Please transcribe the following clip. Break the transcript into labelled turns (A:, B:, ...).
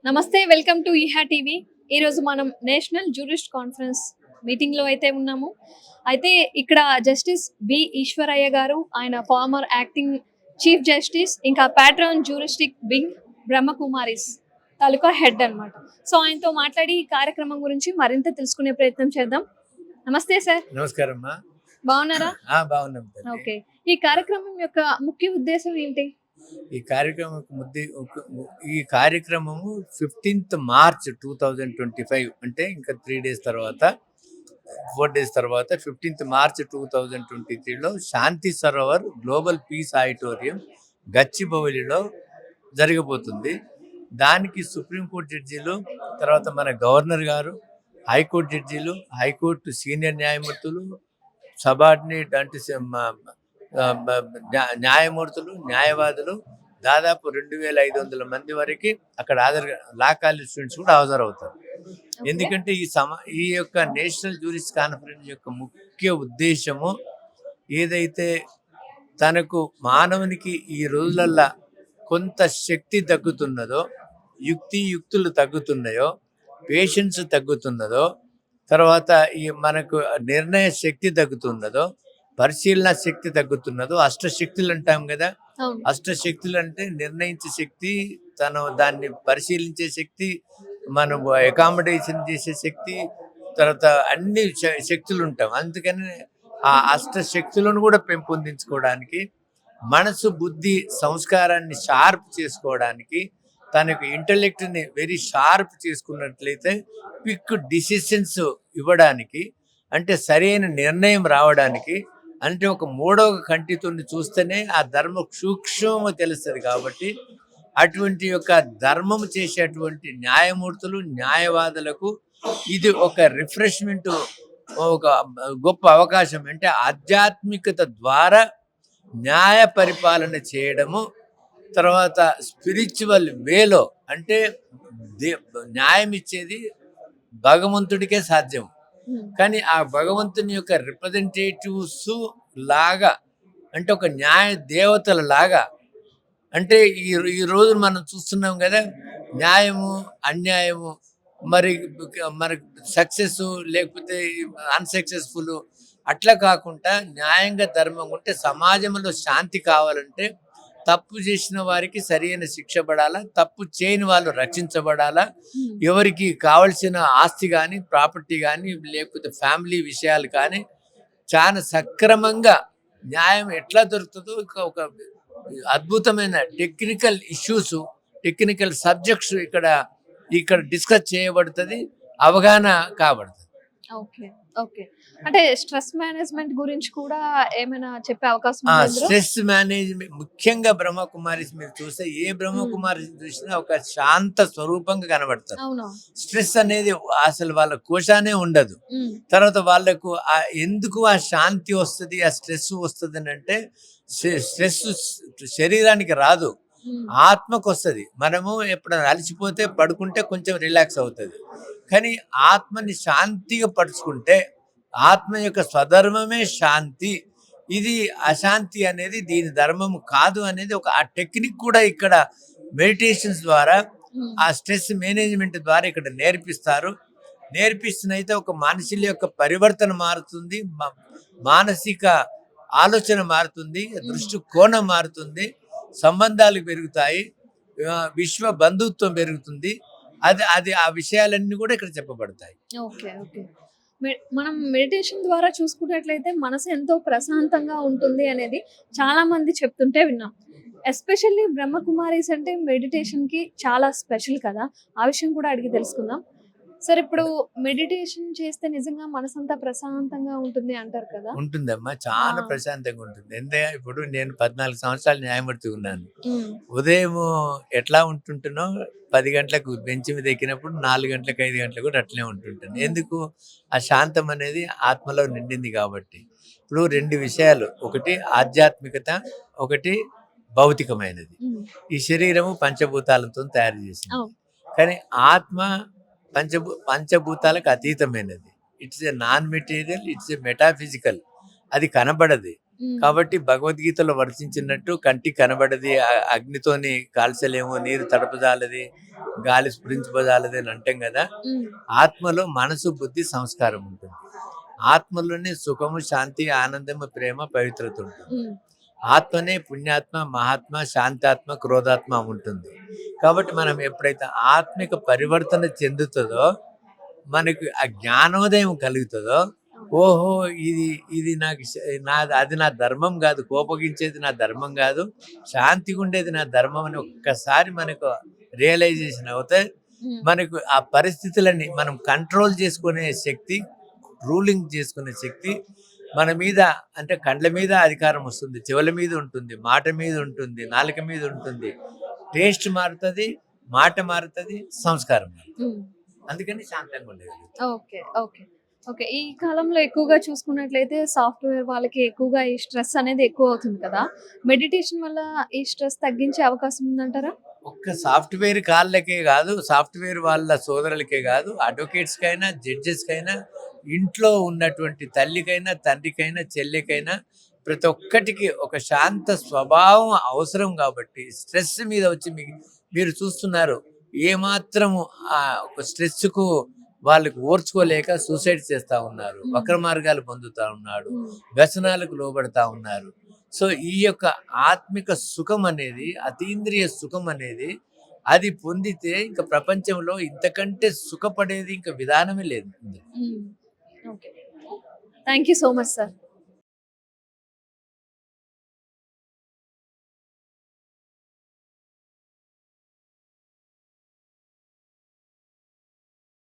A: నమస్తే, welcome to ఈహా TV. ఈరోజు మనం నేషనల్ జ్యూరిస్ట్ కాన్ఫరెన్స్ మీటింగ్లో అయితే ఉన్నాము. అయితే ఇక్కడ జస్టిస్ బి ఈశ్వరయ్య గారు, ఆయన ఫార్మర్ యాక్టింగ్ చీఫ్ జస్టిస్, ఇంకా ప్యాట్రన్ జ్యూరిస్టిక్ వింగ్ బ్రహ్మకుమారిస్ తాలూకా హెడ్ అన్నమాట. సో ఆయనతో మాట్లాడి ఈ కార్యక్రమం గురించి మరింత తెలుసుకునే ప్రయత్నం చేద్దాం. నమస్తే సార్.
B: నమస్కారం అమ్మా.
A: బాగున్నారా?
B: బాగున్నాం తల్లి.
A: ఓకే. ఈ కార్యక్రమం యొక్క ముఖ్య ఉద్దేశం ఏంటి?
B: ఈ కార్యక్రమము 15th March 2025 అంటే ఇంకా 3 డేస్ తర్వాత 4 డేస్ తర్వాత 15th March 2023లో శాంతి సరోవర్ గ్లోబల్ పీస్ ఆడిటోరియం గచ్చిబౌలిలో జరగబోతుంది. దానికి సుప్రీంకోర్టు జడ్జీలు, తర్వాత మన గవర్నర్ గారు, హైకోర్టు జడ్జీలు, హైకోర్టు సీనియర్ న్యాయమూర్తులు, సబార్డినేట్ అంటే న్యాయమూర్తులు, న్యాయవాదులు దాదాపు 2500 మంది వరకు అక్కడ లా కాలేజ్ స్టూడెంట్స్ కూడా హాజరవుతారు. ఎందుకంటే ఈ యొక్క నేషనల్ జ్యూరిస్ట్ కాన్ఫరెన్స్ యొక్క ముఖ్య ఉద్దేశము ఏదైతే తనకు మానవునికి ఈ రోజులల్లా కొంత శక్తి తగ్గుతున్నదో, యుక్తులు తగ్గుతున్నాయో, పేషెన్స్ తగ్గుతున్నదో, తర్వాత ఈ మనకు నిర్ణయ శక్తి తగ్గుతున్నదో, పరిశీలన శక్తి తగ్గుతున్నదో, అష్టశక్తులు అంటాం కదా. అష్టశక్తులు అంటే నిర్ణయించే శక్తి, దాన్ని పరిశీలించే శక్తి, మనం అకామిడేషన్ చేసే శక్తి, తర్వాత అన్ని శక్తులు ఉంటాం. అందుకని ఆ అష్టశక్తులను కూడా పెంపొందించుకోవడానికి, మనసు బుద్ధి సంస్కారాన్ని షార్ప్ చేసుకోవడానికి, తనకు ఇంటెలెక్ట్ని వెరీ షార్ప్ చేసుకున్నట్లయితే క్విక్ డిసిషన్స్ ఇవ్వడానికి, అంటే సరైన నిర్ణయం రావడానికి, అంటే ఒక మూడవ కంటితో చూస్తేనే ఆ ధర్మ సూక్ష్మము తెలుస్తుంది. కాబట్టి అటువంటి యొక్క ధర్మము చేసేటువంటి న్యాయమూర్తులు, న్యాయవాదులకు ఇది ఒక రిఫ్రెష్మెంట్, ఒక గొప్ప అవకాశం. అంటే ఆధ్యాత్మికత ద్వారా న్యాయ పరిపాలన చేయడము, తర్వాత స్పిరిచువల్ వేలో, అంటే న్యాయం ఇచ్చేది భగవంతుడికే సాధ్యం. కానీ ఆ భగవంతుని యొక్క రిప్రజెంటేటివ్స్ లాగా, అంటే ఒక న్యాయ దేవతల లాగా, అంటే ఈ రోజు మనం చూస్తున్నాం కదా, న్యాయము అన్యాయము, మరి సక్సెస్ లేకపోతే అన్సక్సెస్ఫుల్, అట్లా కాకుండా న్యాయంగా ధర్మం ఉంటే సమాజంలో శాంతి కావాలంటే తప్పు చేసిన వారికి సరైన శిక్ష పడాలా, తప్పు చేయని వాళ్ళు రక్షించబడాలా, ఎవరికి కావలసిన ఆస్తి కానీ, ప్రాపర్టీ కానీ, లేకపోతే ఫ్యామిలీ విషయాలు కానీ చాలా సక్రమంగా న్యాయం ఎట్లా దొరుకుతుందో ఒక అద్భుతమైన టెక్నికల్ ఇష్యూస్, టెక్నికల్ సబ్జెక్ట్స్ ఇక్కడ డిస్కస్ చేయబడుతుంది, అవగాహన కాబడుతుంది.
A: Okay, okay. అంటే స్ట్రెస్ మేనేజ్మెంట్ గురించి కూడా ఏమైనా చెప్పే అవకాశం ఉందా?
B: స్ట్రెస్ మేనేజ్మెంట్ ముఖ్యంగా బ్రహ్మకుమారి మీరు చూస్తే ఏ బ్రహ్మకుమారి చూసినా ఒక శాంత స్వరూపంగా కనబడతారు. స్ట్రెస్ అనేది అసలు వాళ్ళ కోశానే ఉండదు. తర్వాత వాళ్ళకు ఎందుకు ఆ శాంతి వస్తుంది, ఆ స్ట్రెస్ వస్తుంది అంటే, స్ట్రెస్ శరీరానికి రాదు, ఆత్మకు వస్తుంది. మనము ఎప్పుడైనా అలసిపోతే పడుకుంటే కొంచెం రిలాక్స్ అవుతుంది. కానీ ఆత్మని శాంతిగా పరుచుకుంటే, ఆత్మ యొక్క స్వధర్మమే శాంతి. ఇది అశాంతి అనేది దీని ధర్మము కాదు అనేది ఆ టెక్నిక్ కూడా ఇక్కడ మెడిటేషన్స్ ద్వారా, ఆ స్ట్రెస్ మేనేజ్మెంట్ ద్వారా ఇక్కడ నేర్పిస్తారు. నేర్పిస్తున్నైతే ఒక మనిషి యొక్క పరివర్తన మారుతుంది, మానసిక ఆలోచన మారుతుంది, దృష్టి కోణం మారుతుంది, సంబంధాలు పెరుగుతాయి, విశ్వ బంధుత్వం పెరుగుతుంది. అది ఆ విషయాలన్నీ కూడా ఇక్కడ చెప్పబడతాయి.
A: Okay, okay. మనం మెడిటేషన్ ద్వారా చూసుకున్నట్లయితే మనసు ఎంతో ప్రశాంతంగా ఉంటుంది అనేది చాలా మంది చెప్తుంటే విన్నాం. ఎస్పెషల్లీ బ్రహ్మకుమారీస్ అంటే మెడిటేషన్కి చాలా స్పెషల్ కదా, ఆ విషయం కూడా అడిగి తెలుసుకుందాం. సార్, ఇప్పుడు మెడిటేషన్ చేస్తే నిజంగా మనసంతా ప్రశాంతంగా ఉంటుంది అంటారు కదా?
B: ఉంటుందమ్మా, చాలా ప్రశాంతంగా ఉంటుంది. ఎందుకంటే ఇప్పుడు నేను 14 సంవత్సరాలు న్యాయమూర్తి ఉన్నాను. ఉదయం ఎట్లా ఉంటుంటునో 10 గంటలకు బెంచ్ మీద ఎక్కినప్పుడు 4 గంటలకు 5 గంటలకు కూడా అట్లనే ఉంటుంటాను. ఎందుకు? ఆ శాంతం అనేది ఆత్మలో నిండింది కాబట్టి. ఇప్పుడు 2 విషయాలు, ఒకటి ఆధ్యాత్మికత, ఒకటి భౌతికమైనది. ఈ శరీరము పంచభూతాలతో తయారు చేసింది, కానీ ఆత్మ పంచభూతాలకు అతీతమైనది. It's a non material, it's a metaphysical. అది కనబడదు. కాబట్టి భగవద్గీతలో వర్తించినట్టు కంటి కనబడది అగ్నితోని కాల్చలేము, నీరు తడపజాలది, గాలి స్ఫురించబజాలది అని అంటాం కదా. ఆత్మలో మనసు, బుద్ధి, సంస్కారం ఉంటుంది. ఆత్మలోనే సుఖము, శాంతి, ఆనందము, ప్రేమ, పవిత్రత ఉంటుంది. ఆత్మనే పుణ్యాత్మ, మహాత్మ, శాంతాత్మ, క్రోధాత్మ ఉంటుంది. కాబట్టి మనం ఎప్పుడైతే ఆత్మిక పరివర్తన చెందుతుందో, మనకు ఆ జ్ఞానోదయం కలుగుతుందో, ఓహో ఇది ఇది నాకు అది నా ధర్మం కాదు, కోపగించేది నా ధర్మం కాదు, శాంతిగా ఉండేది నా ధర్మం అని ఒక్కసారి మనకు రియలైజేషన్ అవుతే మనకు ఆ పరిస్థితులని మనం కంట్రోల్ చేసుకునే శక్తి, రూలింగ్ చేసుకునే శక్తి మన మీద, అంటే కండ్ల మీద అధికారం వస్తుంది, చెవుల మీద ఉంటుంది, మాట మీద ఉంటుంది, నాలుక మీద ఉంటుంది. టేస్ట్ మారుతుంది, మాట మారుతుంది, సంస్కారం మారుతుంది. అందుకని శాంతంగా ఉండేది.
A: Okay okay okay. ఈ కాలంలో ఎక్కువగా చూసుకున్నట్లయితే సాఫ్ట్వేర్ వాళ్ళకి ఎక్కువగా ఈ స్ట్రెస్ అనేది ఎక్కువ అవుతుంది కదా. మెడిటేషన్ వల్ల ఈ స్ట్రెస్ తగ్గించే అవకాశం ఉందంటారా?
B: ఒక్క సాఫ్ట్వేర్ కాళ్ళకే కాదు, సాఫ్ట్వేర్ వాళ్ళ సోదరులకే కాదు, అడ్వకేట్స్కైనా, జడ్జెస్కైనా, ఇంట్లో ఉన్నటువంటి తల్లికైనా, తండ్రికైనా, చెల్లికైనా ప్రతి ఒక్కటికి ఒక శాంత స్వభావం అవసరం. కాబట్టి స్ట్రెస్ మీద వచ్చి మీరు చూస్తున్నారు, ఏమాత్రము ఒక స్ట్రెస్కు వాళ్ళకి ఓర్చుకోలేక సూసైడ్ చేస్తూ ఉన్నారు, వక్ర మార్గాలు పొందుతూ ఉన్నాడు, వ్యసనాలకు లోబడతా ఉన్నారు. సో ఈ యొక్క ఆత్మిక సుఖం అనేది, అతీంద్రియ సుఖం అనేది, అది పొందితే ఇంకా ప్రపంచంలో ఇంతకంటే సుఖపడేది ఇంకా విధానమే లేదు.
A: Okay, thank you so much sir.